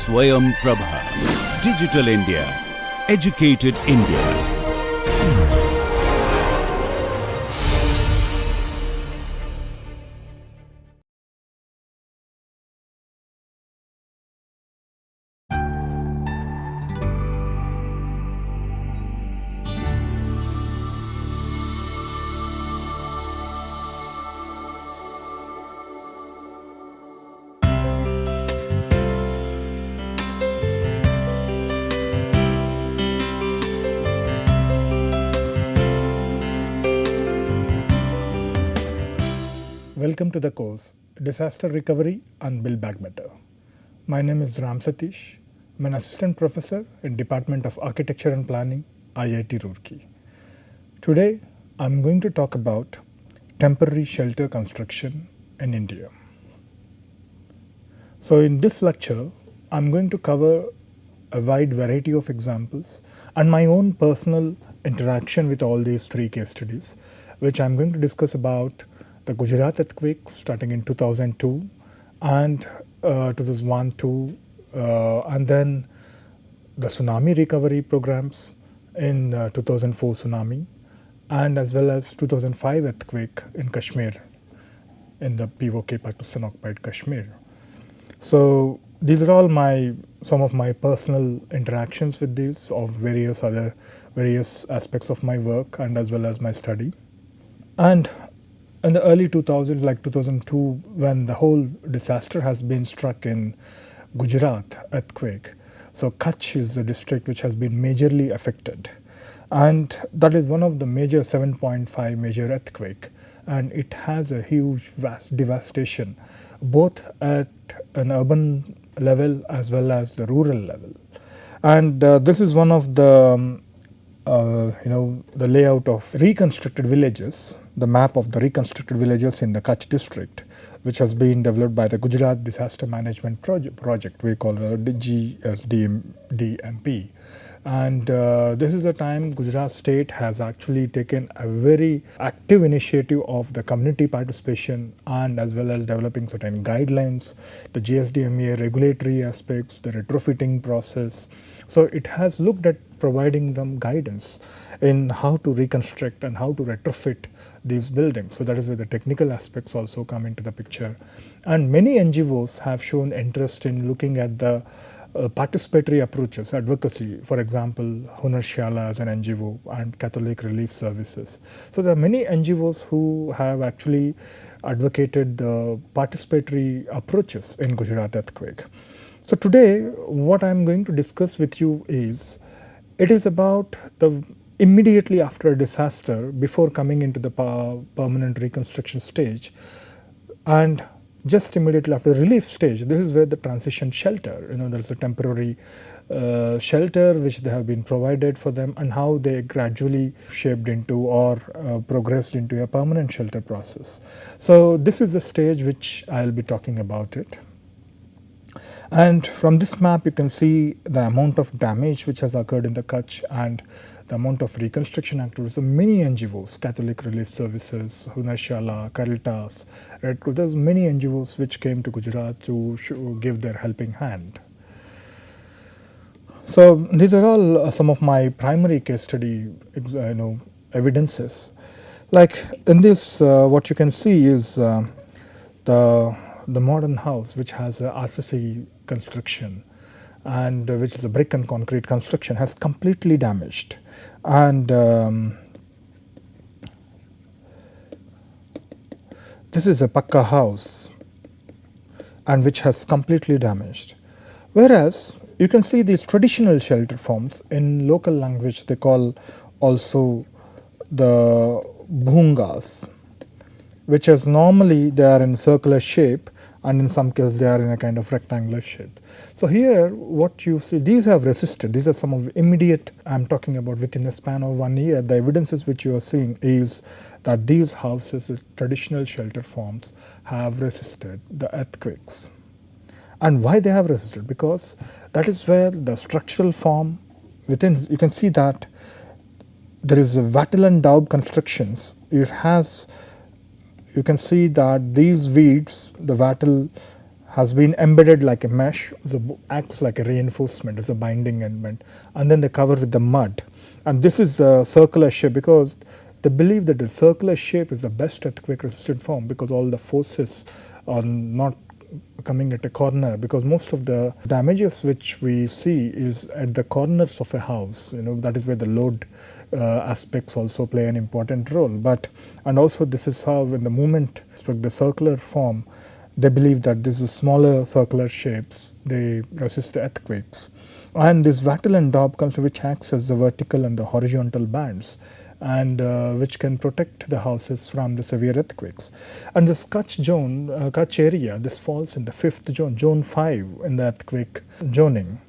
Swayam Prabha. Digital India. Educated India. Welcome to the course Disaster Recovery and Build Back Better. My name is Ram Satish. I'm an assistant professor in Department of Architecture and Planning, IIT Roorkee. Today I'm going to talk about temporary shelter construction in India. So in this lecture I'm going to cover a wide variety of examples and my own personal interaction with all these three case studies, which I'm going to discuss about the Gujarat earthquake starting in 2002 and 2001-2 and then the tsunami recovery programs in 2004 tsunami and as well as 2005 earthquake in Kashmir, in the POK, Pakistan occupied Kashmir. So these are all some of my personal interactions with these of various aspects of my work and as well as my study. And in the early 2000s, like 2002, when the whole disaster has been struck in Gujarat earthquake, so Kutch is the district which has been majorly affected. And that is one of the major 7.5 major earthquake. And it has a huge, vast devastation, both at an urban level as well as the rural level. And this is one of the the layout of reconstructed villages, the map of the reconstructed villages in the Kutch district, which has been developed by the Gujarat Disaster Management Project, we call it GSDMP. And this is the time Gujarat state has actually taken a very active initiative of the community participation and as well as developing certain guidelines, the GSDMA regulatory aspects, the retrofitting process. So it has looked at providing them guidance in how to reconstruct and how to retrofit these buildings. So that is where the technical aspects also come into the picture. And many NGOs have shown interest in looking at the participatory approaches, advocacy, for example, Hunarshyaala as an NGO and Catholic Relief Services. So there are many NGOs who have actually advocated the participatory approaches in Gujarat earthquake. So today what I am going to discuss with you is, it is about the immediately after a disaster, before coming into the permanent reconstruction stage, and just immediately after the relief stage. This is where the transition shelter, there's a temporary shelter which they have been provided for them, and how they gradually shaped into or progressed into a permanent shelter process. So this is the stage which I'll be talking about it. And from this map you can see the amount of damage which has occurred in the Kutch and the amount of reconstruction activities. So many NGOs, Catholic Relief Services, Hunarshyaala, Caritas, Red Cross, there's many NGOs which came to Gujarat to give their helping hand. So these are all some of my primary case study evidences. Like in this, what you can see is the modern house which has a RCC construction and which is a brick and concrete construction, has completely damaged. And this is a Pakka house and which has completely damaged. Whereas you can see these traditional shelter forms in local language, they call also the bhungas, which is normally they are in circular shape and in some cases they are in a kind of rectangular shape. So here what you see, these have resisted. These are some of immediate, I'm talking about within a span of 1 year, the evidences which you are seeing is that these houses with traditional shelter forms have resisted the earthquakes. And why they have resisted? Because that is where the structural form within, you can see that there is a wattle and daub constructions. It has, you can see that these weeds, the wattle has been embedded like a mesh, so acts like a reinforcement, as a binding element, and then they cover with the mud. And this is a circular shape because they believe that the circular shape is the best earthquake resistant form, because all the forces are not coming at a corner, because most of the damages which we see is at the corners of a house. That is where the load aspects also play an important role. And also this is how, when the movement the circular form, they believe that this is smaller circular shapes, they resist the earthquakes. And this wattle and daub comes, which acts as the vertical and the horizontal bands, and which can protect the houses from the severe earthquakes. And this Kutch zone, Kutch area, this falls in the 5th zone, zone 5 in the earthquake zoning.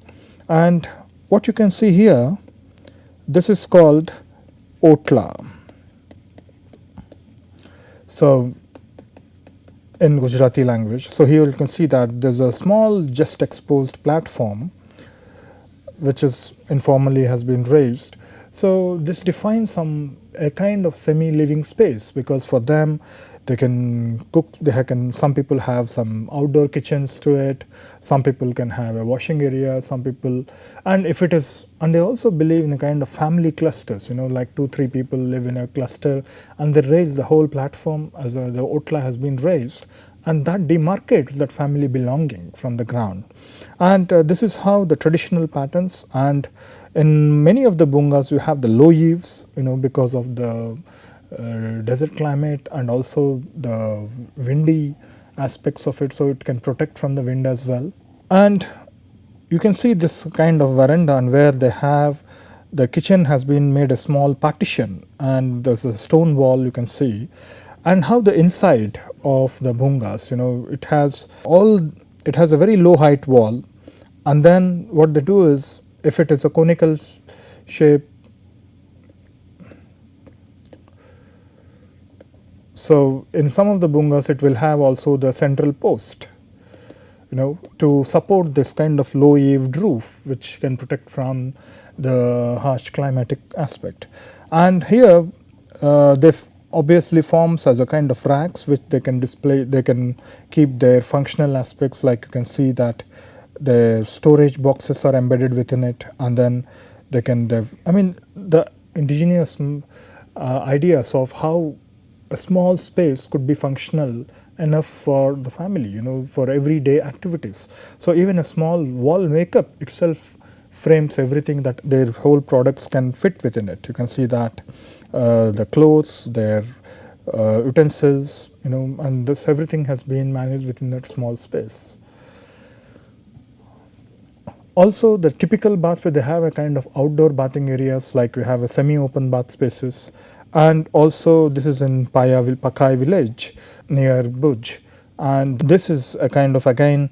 And what you can see here, this is called Otla. So in Gujarati language. So here you can see that there's a small just exposed platform which is informally has been raised. So this defines a kind of semi-living space, because for them they can cook, some people have some outdoor kitchens to it, some people can have a washing area, some people, and they also believe in a kind of family clusters, like 2-3 people live in a cluster, and they raise the whole platform as the Otla has been raised, and that demarcates that family belonging from the ground. And this is how the traditional patterns, and in many of the bungas you have the low eaves, because of the desert climate and also the windy aspects of it, so it can protect from the wind as well. And you can see this kind of veranda, and where they have the kitchen has been made a small partition, and there's a stone wall you can see. And how the inside of the bungas, it has a very low height wall, and then what they do is, if it is a conical shape, so in some of the bungas it will have also the central post, to support this kind of low eaved roof, which can protect from the harsh climatic aspect. And here they obviously forms as a kind of racks which they can display, they can keep their functional aspects, like you can see that their storage boxes are embedded within it, and then they can the indigenous ideas of how a small space could be functional enough for the family, for everyday activities. So even a small wall makeup itself frames everything that their whole products can fit within it. You can see that the clothes, their utensils, and this everything has been managed within that small space. Also, the typical baths, where they have a kind of outdoor bathing areas, like we have a semi-open bath spaces, and also this is in Pakai village near Bhuj, and this is a kind of, again,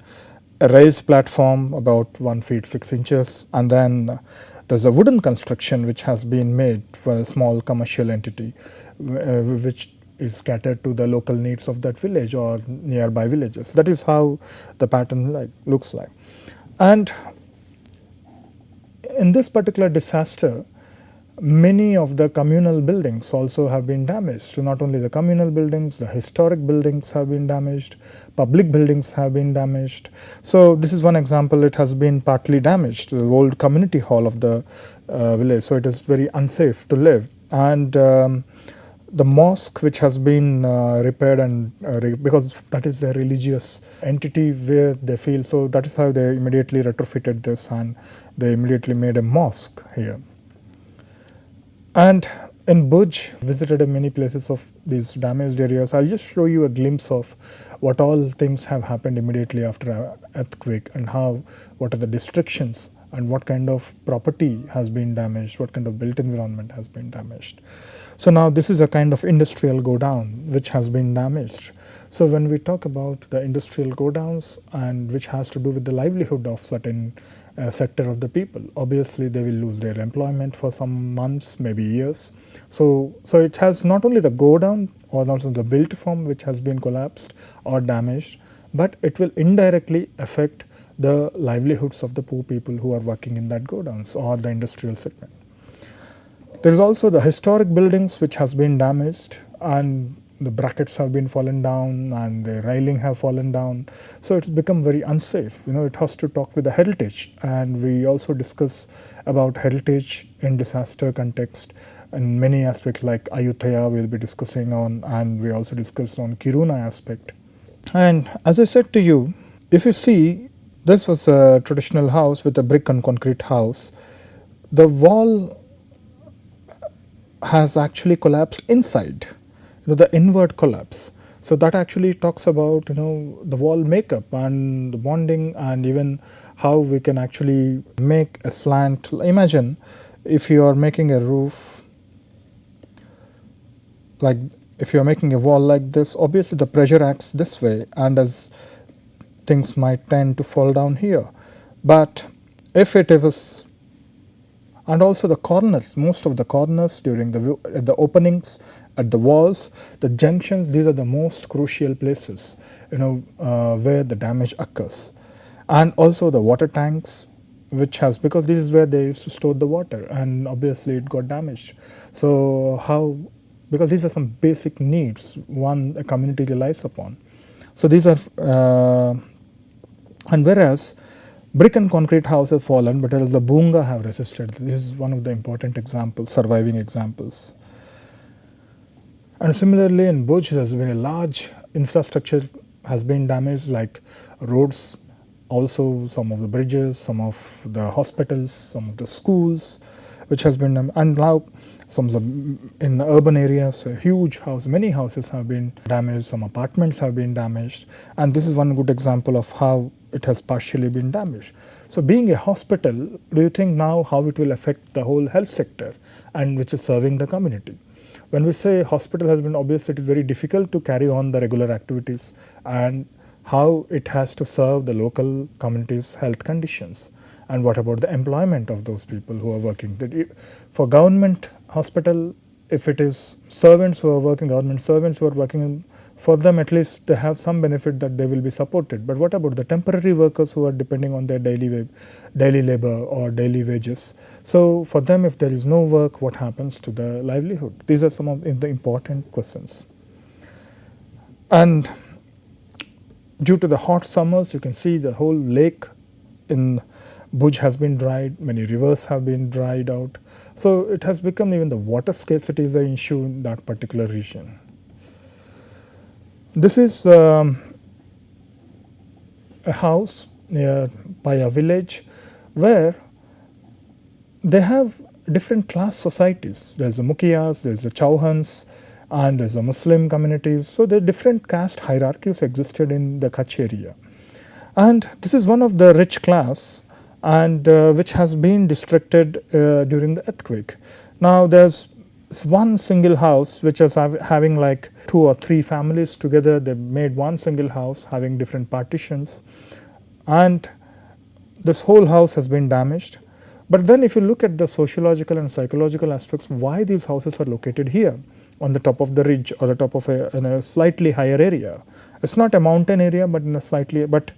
a raised platform about 1 feet 6 inches, and then there's a wooden construction which has been made for a small commercial entity, which is catered to the local needs of that village or nearby villages. That is how the pattern looks like. And in this particular disaster, many of the communal buildings also have been damaged. So not only the communal buildings, the historic buildings have been damaged, public buildings have been damaged. So this is one example. It has been partly damaged, the old community hall of the village, so it is very unsafe to live. And the mosque, which has been repaired, and because that is a religious entity where they feel, so that is how they immediately retrofitted this, and they immediately made a mosque here. And in Bhuj, visited many places of these damaged areas. I'll just show you a glimpse of what all things have happened immediately after an earthquake, and what are the destructions, and what kind of property has been damaged, what kind of built environment has been damaged. So now this is a kind of industrial go down which has been damaged. So when we talk about the industrial go downs, and which has to do with the livelihood of certain sector of the people, obviously they will lose their employment for some months, maybe years. So it has not only the go down or also the built form which has been collapsed or damaged, but it will indirectly affect the livelihoods of the poor people who are working in that go downs or the industrial segment. There is also the historic buildings which has been damaged, and the brackets have been fallen down and the railing have fallen down. So it's become very unsafe. It has to talk with the heritage, and we also discuss about heritage in disaster context and many aspects like Ayutthaya we'll be discussing on, and we also discussed on Kiruna aspect. And as I said to you, if you see, this was a traditional house with a brick and concrete house. The wall has actually collapsed inside, the inward collapse. So that actually talks about the wall makeup and the bonding, and even how we can actually make a slant. Imagine if you are making a roof, like if you are making a wall like this, obviously the pressure acts this way, and as things might tend to fall down here. But if it was, and also the corners, most of the corners during the openings at the walls, the junctions, these are the most crucial places, where the damage occurs. And also the water tanks, which has, because this is where they used to store the water, and obviously it got damaged. So how, because these are some basic needs a community relies upon. So these are, and whereas brick and concrete house have fallen, but the Bunga have resisted. This is one of the important examples, surviving examples. And similarly in Bhuj, there has been a large infrastructure has been damaged, like roads, also some of the bridges, some of the hospitals, some of the schools, which has been, and now some of the, in the urban areas, a huge house, many houses have been damaged, some apartments have been damaged, and this is one good example of how it has partially been damaged. So being a hospital, do you think now how it will affect the whole health sector, and which is serving the community? When we say hospital has been, obviously it is very difficult to carry on the regular activities, and how it has to serve the local community's health conditions. And what about the employment of those people who are working? For government hospital, if it is servants who are working, government servants who are working, for them at least they have some benefit that they will be supported. But what about the temporary workers who are depending on their daily labor or daily wages? So for them, if there is no work, what happens to the livelihood? These are some of the important questions. And due to the hot summers, you can see the whole lake in Bhuj has been dried, many rivers have been dried out. So it has become, even the water scarcity is an issue in that particular region. This is a house by a village where they have different class societies. There's the Mukhiyas, there's the Chauhans, and there's the Muslim communities. So there are different caste hierarchies existed in the Kutch area. And this is one of the rich class, and which has been destructed during the earthquake. Now there's one single house which is having like 2 or 3 families together. They made one single house having different partitions, and this whole house has been damaged. But then if you look at the sociological and psychological aspects, why these houses are located here on the top of the ridge or the top of in a slightly higher area. It's not a mountain area, but in a slightly, but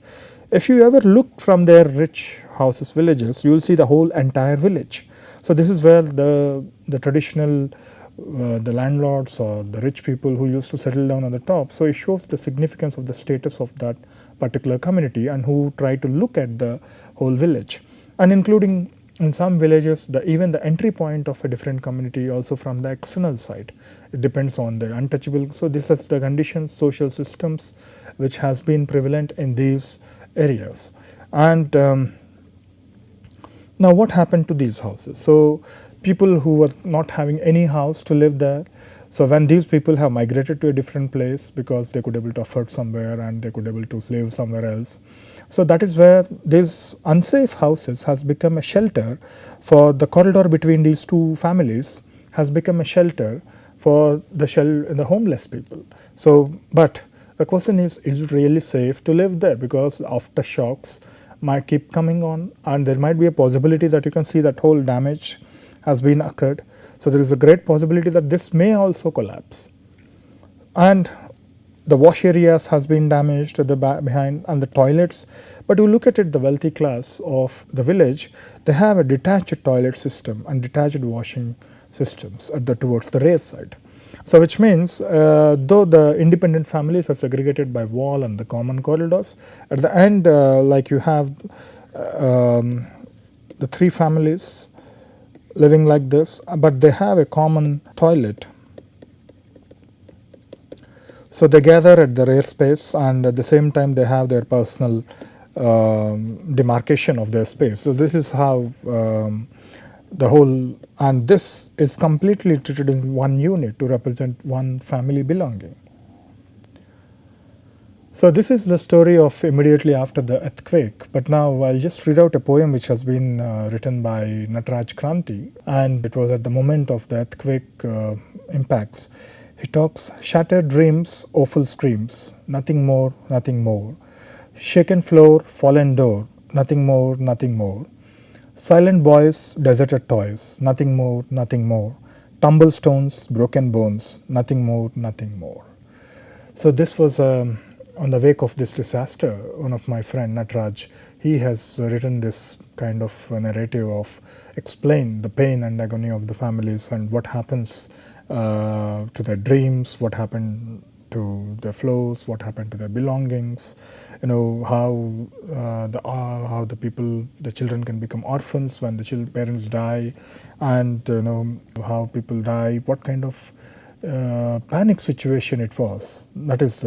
if you ever look from their rich houses, villages, you will see the whole entire village. So this is where the traditional the landlords or the rich people who used to settle down on the top. So it shows the significance of the status of that particular community, and who try to look at the whole village, and including in some villages even the entry point of a different community also from the external side. It depends on the untouchable. So this is the conditions, social systems which has been prevalent in these areas. And now what happened to these houses? So people who were not having any house to live there, so when these people have migrated to a different place because they could able to afford somewhere and they could able to live somewhere else, so that is where these unsafe houses has become a shelter for the corridor between these two families, has become a shelter for the homeless people. So but the question is it really safe to live there? Because aftershocks might keep coming on, and there might be a possibility that you can see that whole damage has been occurred. So there is a great possibility that this may also collapse. And the wash areas has been damaged at the behind, and the toilets. But you look at it, the wealthy class of the village, they have a detached toilet system and detached washing systems at towards the rear side. So which means though the independent families are segregated by wall and the common corridors, at the end like you have the three families living like this, but they have a common toilet. So they gather at the rare space, and at the same time they have their personal demarcation of their space. So this is how the whole, and this is completely treated in one unit to represent one family belonging. So this is the story of immediately after the earthquake. But now I'll just read out a poem which has been written by Nataraj Kranti, and it was at the moment of the earthquake impacts. He talks, shattered dreams, awful screams, nothing more, nothing more. Shaken floor, fallen door, nothing more, nothing more. Silent boys, deserted toys, nothing more, nothing more. Tumble stones, broken bones, nothing more, nothing more. So this was on the wake of this disaster. One of my friend Nataraj, he has written this kind of narrative of explain the pain and agony of the families and what happens to their dreams, what happened to their flows, what happened to their belongings, how the people, the children can become orphans when the parents die, and how people die, what kind of panic situation it was. That is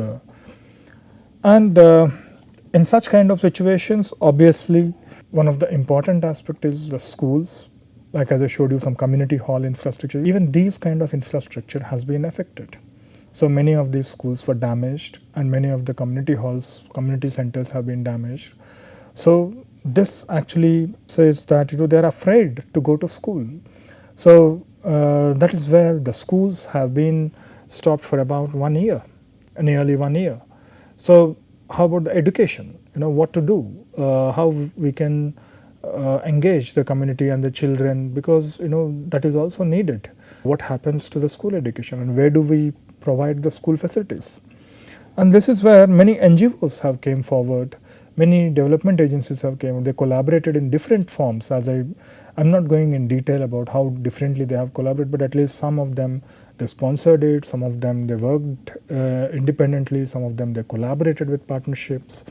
and in such kind of situations, obviously one of the important aspect is the schools. Like as I showed you, some community hall infrastructure, even these kind of infrastructure has been affected. So many of these schools were damaged, and many of the community halls, community centers have been damaged. So this actually says that they're afraid to go to school. So that is where the schools have been stopped for about 1 year, nearly 1 year. So how about the education? What to do? How we can engage the community and the children, because that is also needed. What happens to the school education, and where do we provide the school facilities? And this is where many NGOs have came forward, many development agencies have came. They collaborated in different forms. I'm not going in detail about how differently they have collaborated, but at least some of them they sponsored it, some of them they worked independently, some of them they collaborated with partnerships.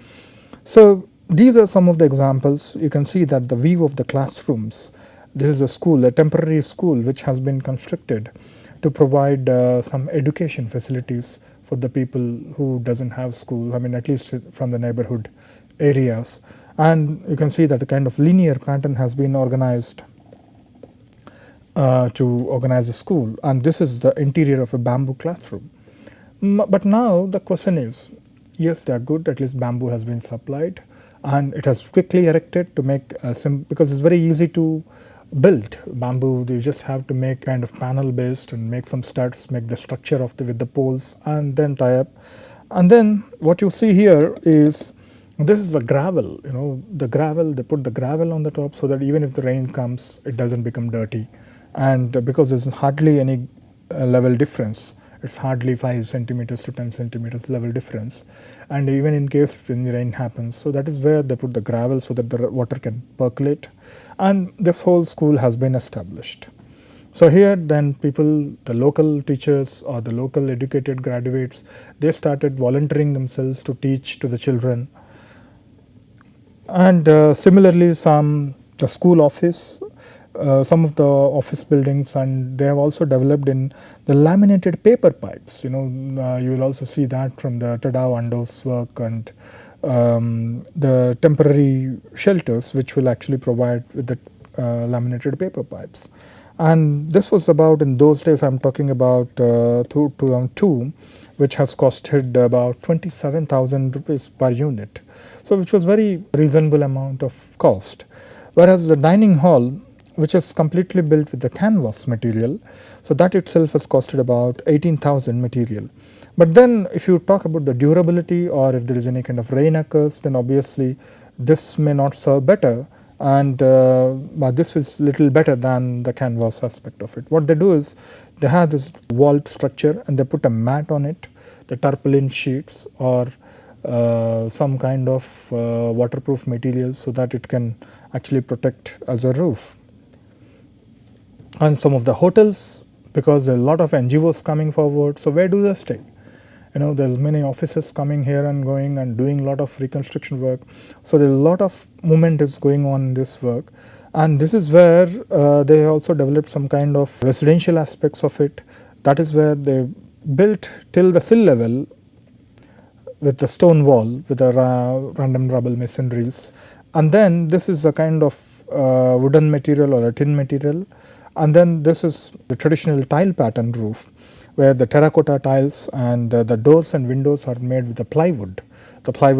So these are some of the examples. You can see that the view of the classrooms. This is a school, a temporary school which has been constructed to provide some education facilities for the people who doesn't have school, at least from the neighborhood areas. And you can see that the kind of linear pattern has been organized to organize a school, and this is the interior of a bamboo classroom. But now the question is, yes, they are good, at least bamboo has been supplied, and it has quickly erected to make because it's very easy to build bamboo. You just have to make kind of panel based and make some studs, make the structure of with the poles, and then tie up. And then what you see here is this is the gravel. The gravel, they put the gravel on the top so that even if the rain comes, it doesn't become dirty. And because there's hardly any level difference, it's hardly 5 centimeters to 10 centimeters level difference, and even in case when the rain happens, so that is where they put the gravel so that the water can percolate, and this whole school has been established. So here then people, the local teachers or the local educated graduates, they started volunteering themselves to teach to the children. And similarly the school office, some of the office buildings, and they have also developed in the laminated paper pipes. You will also see that from the Tadao Ando's work, and the temporary shelters which will actually provide with the laminated paper pipes. And this was about, in those days I'm talking about 2002, which has costed about 27,000 rupees per unit. So which was very reasonable amount of cost. Whereas the dining hall, which is completely built with the canvas material, so that itself has costed about 18,000 material. But then if you talk about the durability, or if there is any kind of rain occurs, then obviously this may not serve better, and but this is little better than the canvas aspect of it. What they do is they have this walled structure and they put a mat on it, the tarpaulin sheets or some kind of waterproof material, so that it can actually protect as a roof. And some of the hotels, because there's a lot of NGOs coming forward. So where do they stay? There's many offices coming here and going and doing a lot of reconstruction work. So there's a lot of movement is going on in this work. And this is where they also developed some kind of residential aspects of it. That is where they built till the sill level with the stone wall with the random rubble masonries. And then this is a kind of wooden material or a tin material. And then this is the traditional tile pattern roof, where the terracotta tiles and the doors and windows are made with the plywood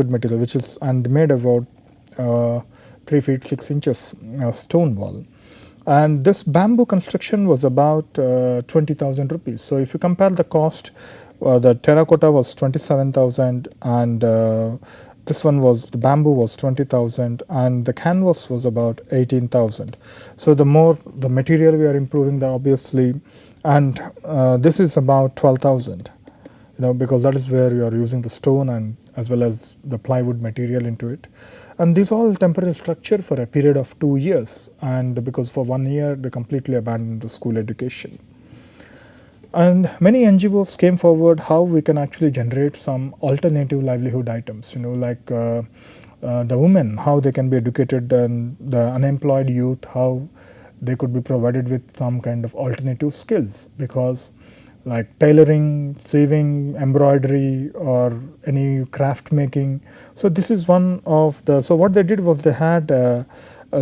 material, which is and made about 3 feet 6 inches stone wall. And this bamboo construction was about 20,000 rupees. So if you compare the cost, the terracotta was 27,000 and this one was, the bamboo was 20,000 and the canvas was about 18,000. So the more the material we are improving, that obviously, and this is about 12,000, because that is where you are using the stone and as well as the plywood material into it. And these all temporary structure for a period of 2 years, and because for 1 year they completely abandoned the school education. And many NGOs came forward how we can actually generate some alternative livelihood items, like the women, how they can be educated, and the unemployed youth, how they could be provided with some kind of alternative skills, because like tailoring, sewing, embroidery, or any craft making. So this is one of the, so what they did was they had a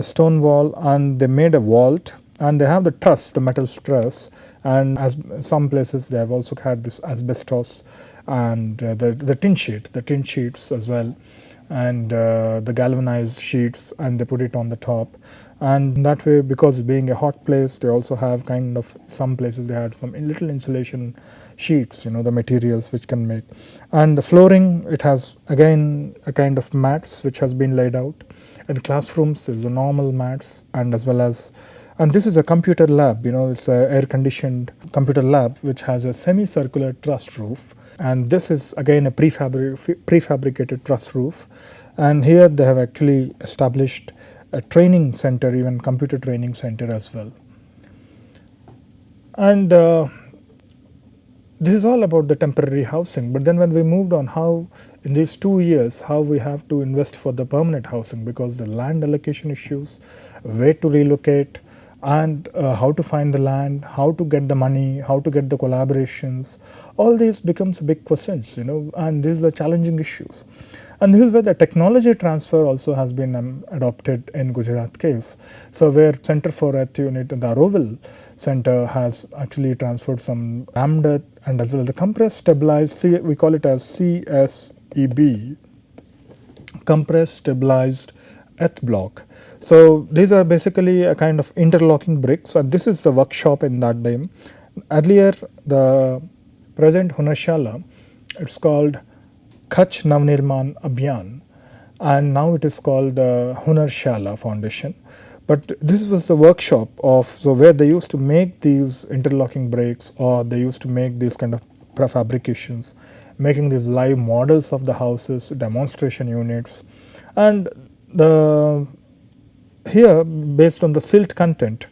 stone wall and they made a vault, and they have the truss, the metal truss, and as some places they have also had this asbestos and the tin sheets as well, and the galvanized sheets, and they put it on the top. And that way, because being a hot place, they also have kind of, some places they had some little insulation sheets, the materials which can make. And the flooring, it has again a kind of mats which has been laid out. In classrooms, there's a normal mats, and as well as, and this is a computer lab, it's a air conditioned computer lab which has a semicircular truss roof. And this is again a prefabricated truss roof. And here they have actually established a training center, even computer training center as well. And this is all about the temporary housing. But then when we moved on, how in these 2 years, how we have to invest for the permanent housing, because the land allocation issues, where to relocate, and how to find the land, how to get the money, how to get the collaborations, all these becomes big questions, and these are challenging issues. And this is where the technology transfer also has been adopted in Gujarat case. So where Center for Earth Unit, the Aroville Center, has actually transferred some rammed earth and as well as the compressed stabilized, we call it as CSEB, compressed stabilized earth block. So these are basically a kind of interlocking bricks, and this is the workshop in that name. Earlier, the present Hunarshala, it's called Kutch Navnirman Abhiyan, and now it is called Hunarshala Foundation. But this was the workshop of, so where they used to make these interlocking bricks, or they used to make these kind of prefabrications, making these live models of the houses, demonstration units. And here, based on the silt content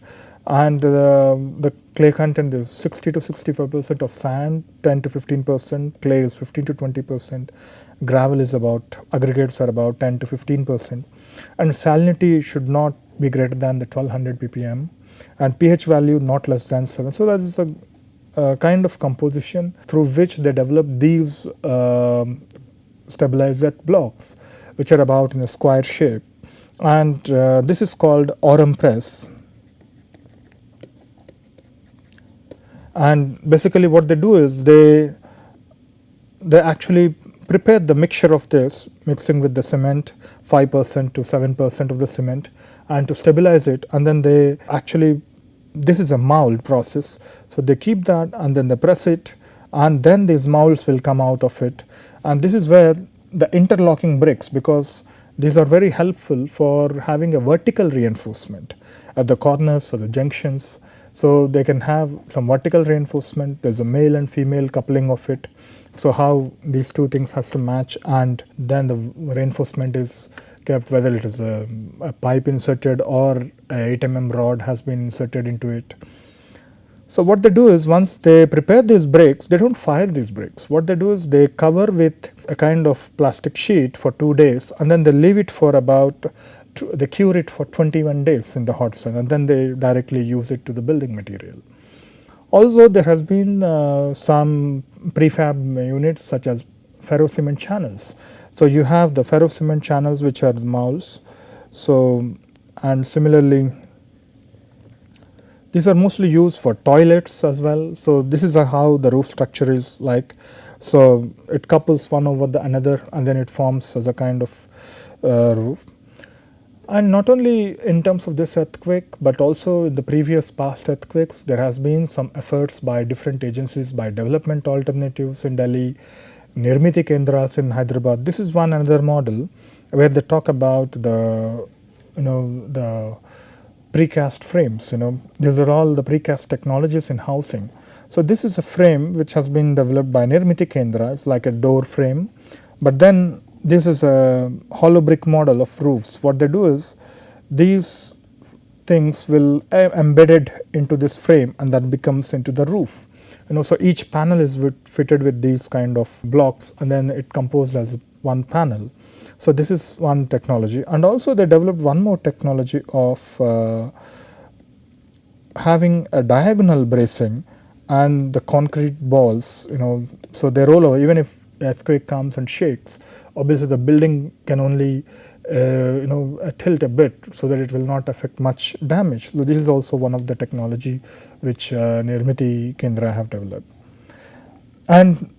and the clay content is 60 to 65% of sand, 10 to 15%, clay is 15 to 20%, gravel is about, aggregates are about 10 to 15%, and salinity should not be greater than the 1200 ppm, and pH value not less than 7. So that is a kind of composition through which they develop these stabilized blocks, which are about in a square shape. And this is called aurum press. And basically what they do is they actually prepare the mixture of this, mixing with the cement, 5% to 7% of the cement, and to stabilize it. And then they actually, this is a mold process. So they keep that and then they press it, and then these molds will come out of it. And this is where the interlocking bricks, because these are very helpful for having a vertical reinforcement at the corners or the junctions. So they can have some vertical reinforcement. There's a male and female coupling of it. So how these two things has to match, and then the reinforcement is kept, whether it is a pipe inserted or a 8 mm rod has been inserted into it. So what they do is once they prepare these bricks, they don't fire these bricks. What they do is they cover with a kind of plastic sheet for 2 days, and then they leave it for about, they cure it for 21 days in the hot sun, and then they directly use it to the building material. Also, there has been some prefab units such as ferrocement channels. So you have the ferrocement channels, which are the mouls. So, and similarly, these are mostly used for toilets as well. So this is how the roof structure is like. So it couples one over the another, and then it forms as a kind of roof. And not only in terms of this earthquake, but also in the previous past earthquakes, there has been some efforts by different agencies, by development alternatives in Delhi, Nirmiti Kendras in Hyderabad. This is one another model where they talk about the, the precast frames. These are all the precast technologies in housing. So this is a frame which has been developed by Nirmiti Kendra. It's like a door frame, but then this is a hollow brick model of roofs. What they do is these things will embedded into this frame, and that becomes into the roof. So each panel is fitted with these kind of blocks, and then it composed as one panel. So this is one technology, and also they developed one more technology of having a diagonal bracing and the concrete balls. So they roll over. Even if earthquake comes and shakes, obviously the building can only tilt a bit so that it will not affect much damage. So this is also one of the technology which Nirmiti Kendra have developed. And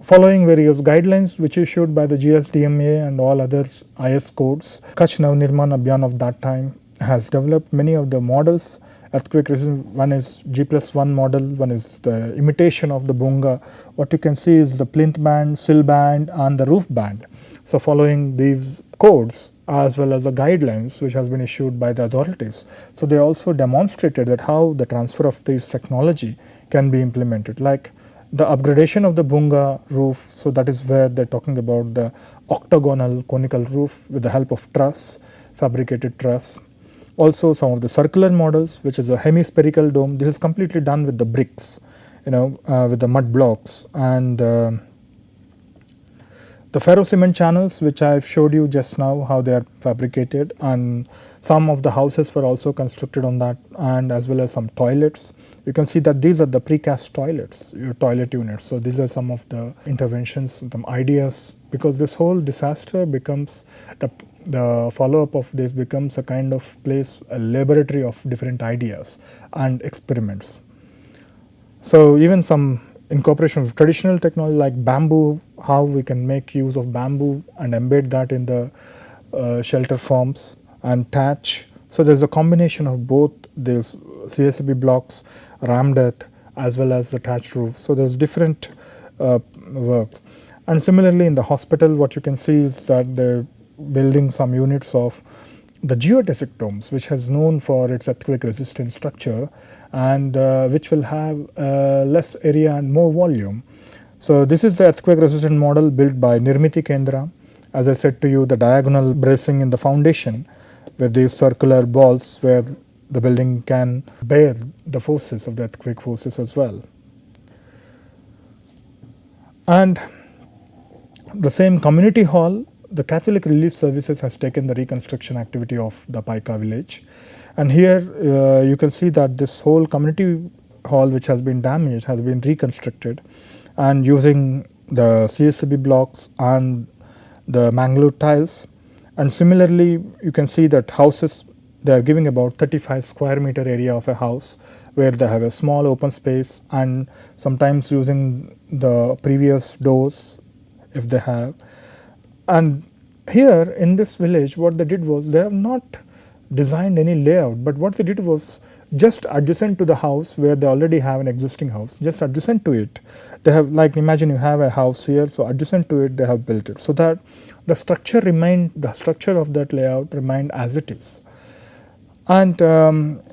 following various guidelines which issued by the GSDMA and all others IS codes, Kutch Navnirman Abhiyan of that time has developed many of the models, earthquake resistant. One is G+1 model, one is the imitation of the Bunga. What you can see is the plinth band, sill band, and the roof band. So following these codes as well as the guidelines which has been issued by the authorities, so they also demonstrated that how the transfer of this technology can be implemented, like the upgradation of the Bunga roof. So that is where they're talking about the octagonal conical roof with the help of truss, fabricated truss. Also some of the circular models, which is a hemispherical dome. This is completely done with the bricks, with the mud blocks, and the ferrocement channels, which I've showed you just now how they are fabricated, and some of the houses were also constructed on that, and as well as some toilets. You can see that these are the precast toilets, your toilet units. So these are some of the interventions, some ideas, because this whole disaster becomes the follow-up of this becomes a kind of place, a laboratory of different ideas and experiments. So even some incorporation of traditional technology like bamboo, how we can make use of bamboo and embed that in the shelter forms, and thatch. So there's a combination of both these CSB blocks, rammed earth, as well as the thatched roofs. So there's different works. And similarly in the hospital, what you can see is that they're building some units of the geodesic domes, which is known for its earthquake resistant structure, and which will have less area and more volume. So this is the earthquake resistant model built by Nirmiti Kendra. As I said to you, the diagonal bracing in the foundation with these circular balls where the building can bear the forces of the earthquake forces as well. And the same community hall, the Catholic Relief Services has taken the reconstruction activity of the Paika village. And here you can see that this whole community hall, which has been damaged, has been reconstructed, and using the CSB blocks and the Mangalore tiles. And similarly, you can see that houses, they are giving about 35 square meter area of a house where they have a small open space, and sometimes using the previous doors if they have. And here in this village, what they did was they have not designed any layout, but what they did was just adjacent to the house where they already have an existing house, just adjacent to it, they have, like, imagine you have a house here, so adjacent to it they have built it, so that the structure of that layout remained as it is. And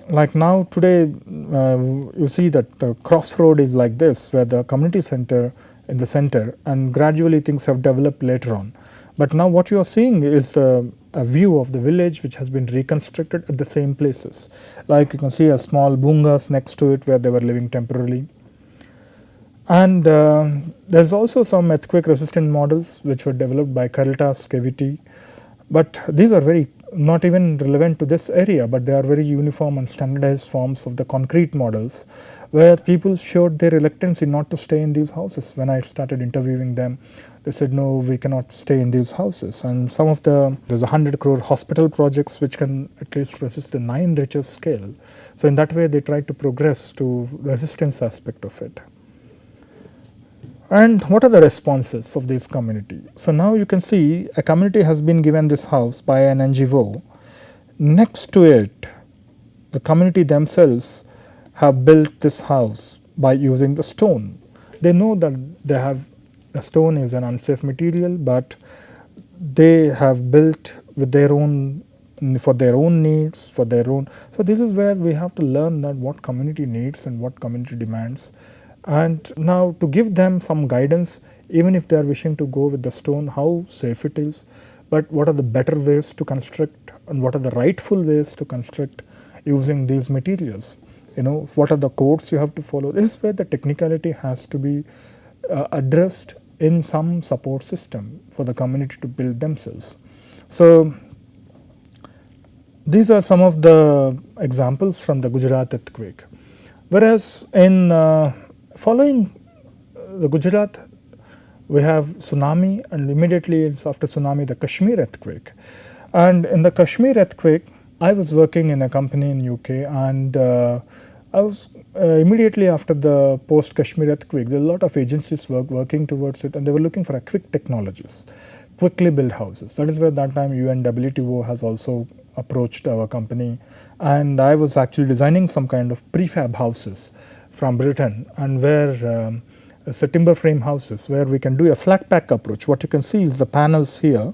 like now today you see that the crossroad is like this, where the community center in the center, and gradually things have developed later on. But now what you are seeing is a view of the village which has been reconstructed at the same places. Like you can see a small bungas next to it where they were living temporarily. And there's also some earthquake resistant models which were developed by Caritas KVT. But these are very not even relevant to this area, but they are very uniform and standardized forms of the concrete models where people showed their reluctance not to stay in these houses. When I started interviewing them, they said, no, we cannot stay in these houses. And there's 100 crore hospital projects which can at least resist the 9 Richter scale. So in that way, they tried to progress to resistance aspect of it. And what are the responses of this community? So now you can see a community has been given this house by an NGO. Next to it, the community themselves have built this house by using the stone. They know that the stone is an unsafe material, but they have built with their own, for their own needs, for their own. So this is where we have to learn that what community needs and what community demands. And now to give them some guidance, even if they are wishing to go with the stone, how safe it is, but what are the better ways to construct and what are the rightful ways to construct using these materials. What are the codes you have to follow. This is where the technicality has to be addressed in some support system for the community to build themselves. So these are some of the examples from the Gujarat earthquake. Whereas in following the Gujarat, we have tsunami, and immediately after tsunami, the Kashmir earthquake. And in the Kashmir earthquake, I was working in a company in UK, and I was immediately after the post-Kashmir earthquake, there were a lot of agencies working towards it, and they were looking for a quick technologies, quickly build houses. That is where that time UNWTO has also approached our company, and I was actually designing some kind of prefab houses from Britain, and where it's a timber frame houses where we can do a flat pack approach. What you can see is the panels here,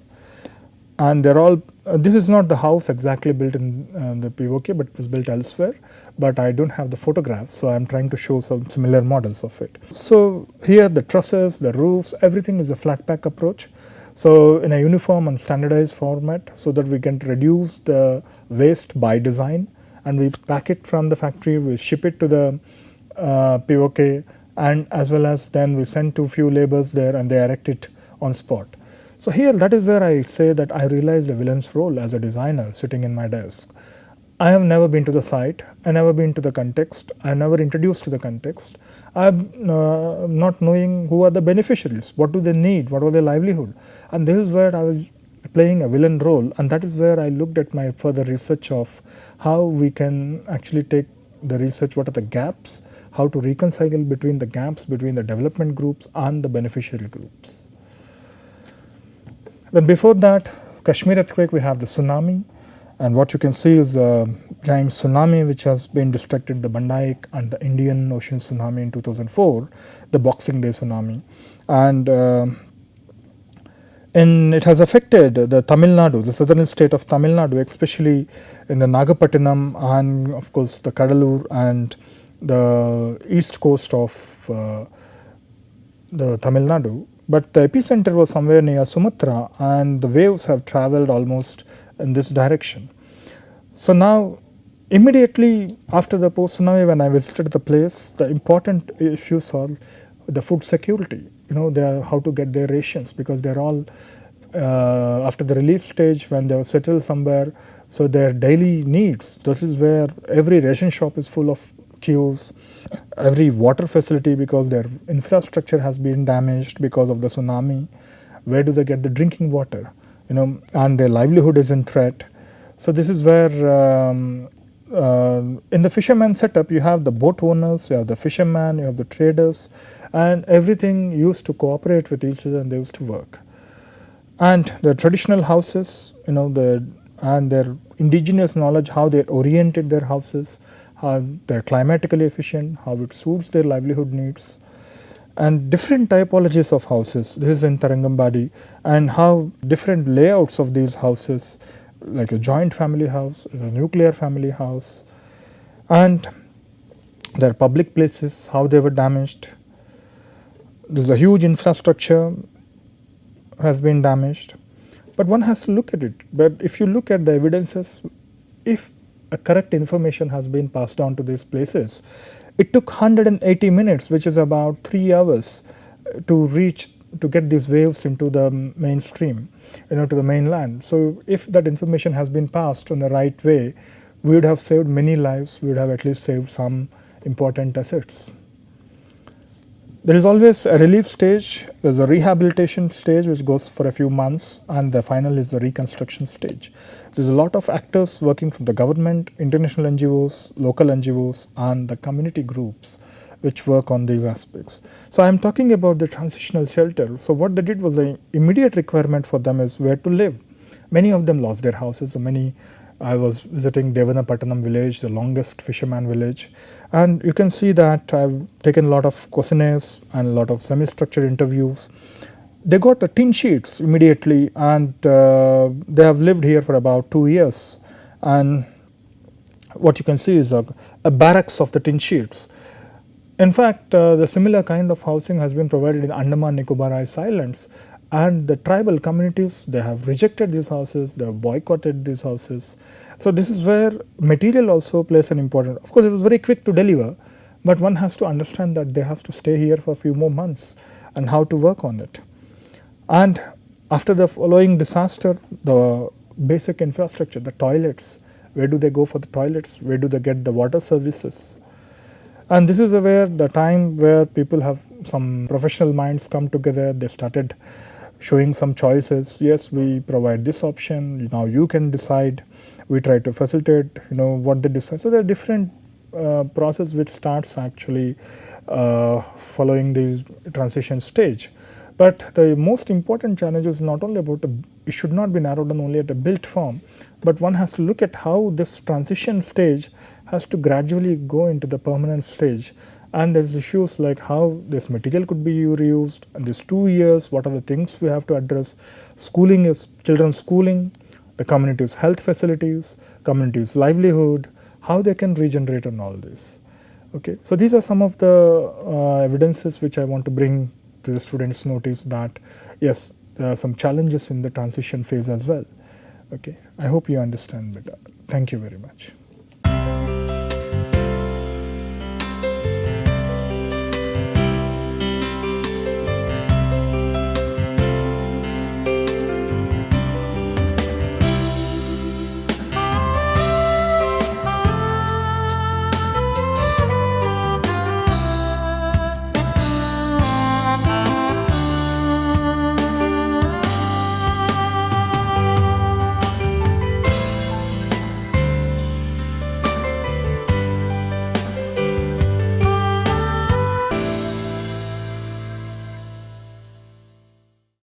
and they're all, this is not the house exactly built in the POK, but it was built elsewhere, but I don't have the photographs, so I'm trying to show some similar models of it. So here the trusses, the roofs, everything is a flat pack approach. So in a uniform and standardized format, so that we can reduce the waste by design, and we pack it from the factory, we ship it to the POK, and as well as then we send to few laborers there and they erect it on spot. So here, that is where I say that I realized the villain's role as a designer sitting in my desk. I have never been to the site, I never been to the context, I never introduced to the context. I'm not knowing who are the beneficiaries, what do they need, what was their livelihood. And this is where I was playing a villain role, and that is where I looked at my further research of how we can actually take the research, what are the gaps, how to reconcile between the gaps between the development groups and the beneficiary groups. Then before that, Kashmir earthquake, we have the tsunami, and what you can see is a giant tsunami which has been destructed the Bandaik and the Indian Ocean tsunami in 2004, the Boxing Day tsunami. And it has affected the Tamil Nadu, the southern state of Tamil Nadu, especially in the Nagapattinam and of course the Kadalur and the east coast of the Tamil Nadu. But the epicenter was somewhere near Sumatra, and the waves have traveled almost in this direction. So now, immediately after the post-tsunami, when I visited the place, the important issues are the food security. How to get their rations, because they're all after the relief stage when they settle somewhere. So their daily needs. This is where every ration shop is full of queues, every water facility, because their infrastructure has been damaged because of the tsunami. Where do they get the drinking water? And their livelihood is in threat. So this is where in the fisherman setup, you have the boat owners, you have the fishermen, you have the traders, and everything used to cooperate with each other, and they used to work. And the traditional houses, and their indigenous knowledge, how they oriented their houses, how they're climatically efficient, how it suits their livelihood needs, and different typologies of houses. This is in Tarangambadi, and how different layouts of these houses, like a joint family house, a nuclear family house, and their public places, how they were damaged. There's a huge infrastructure has been damaged. But one has to look at it. But if you look at the evidences, if a correct information has been passed on to these places, it took 180 minutes, which is about 3 hours, to get these waves into the mainstream, to the mainland. So if that information has been passed in the right way, we would have saved many lives. We would have at least saved some important assets. There is always a relief stage, there's a rehabilitation stage which goes for a few months, and the final is the reconstruction stage. There's a lot of actors working from the government, international NGOs, local NGOs, and the community groups which work on these aspects. So I'm talking about the transitional shelter. So what they did was, the immediate requirement for them is where to live. Many of them lost their houses. I was visiting Devanapattanam village, the longest fisherman village, and you can see that I've taken a lot of questionnaires and a lot of semi-structured interviews. They got the tin sheets immediately, and they have lived here for about 2 years. And what you can see is a barracks of the tin sheets. In fact, the similar kind of housing has been provided in Andaman Nicobar Islands, and the tribal communities, they have rejected these houses, they have boycotted these houses. So this is where material also plays an important, of course it was very quick to deliver, but one has to understand that they have to stay here for a few more months and how to work on it. And after the following disaster, the basic infrastructure, the toilets, where do they go for the toilets, where do they get the water services? And this is where the time where people have, some professional minds come together, they started showing some choices. Yes, we provide this option, now you can decide. We try to facilitate, what they decide. So there are different process which starts actually following the transition stage. But the most important challenge is not only about, it should not be narrowed down only at a built form, but one has to look at how this transition stage has to gradually go into the permanent stage. And there's issues like how this material could be reused, and these 2 years, what are the things we have to address. Schooling is children's schooling, the community's health facilities, community's livelihood, how they can regenerate on all this. Okay, so these are some of the evidences which I want to bring to the students' notice, that yes, there are some challenges in the transition phase as well. Okay, I hope you understand better. Thank you very much.